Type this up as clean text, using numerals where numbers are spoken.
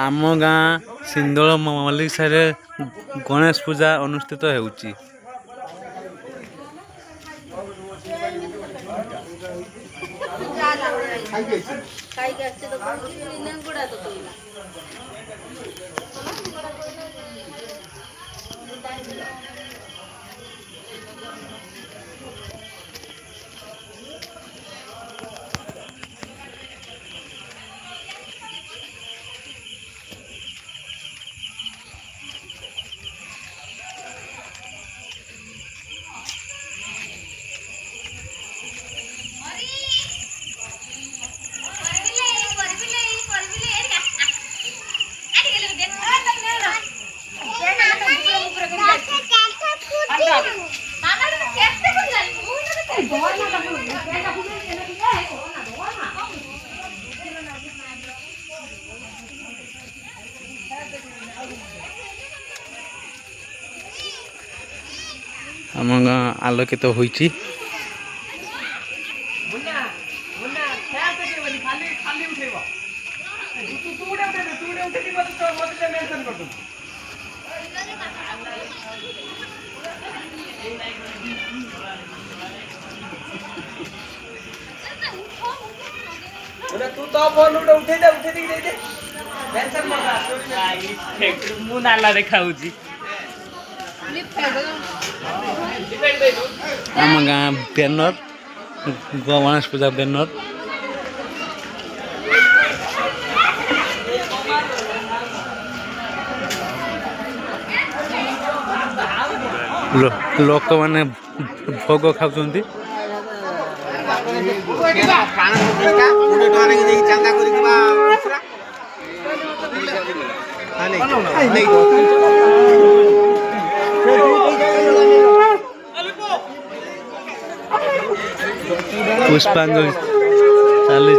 आम गाँ सिंदोल मल्लिक सारे गणेश पूजा अनुष्ठित होउची। आम गाँ आलोकित होइची। तू तो फोन उठे दे टेंशन मत मु नाला देखाउची। आम गाँ बैनर गणेश पूजा बैनर लोक मैंने भोग खाऊंती। पुष्पांजलि चली।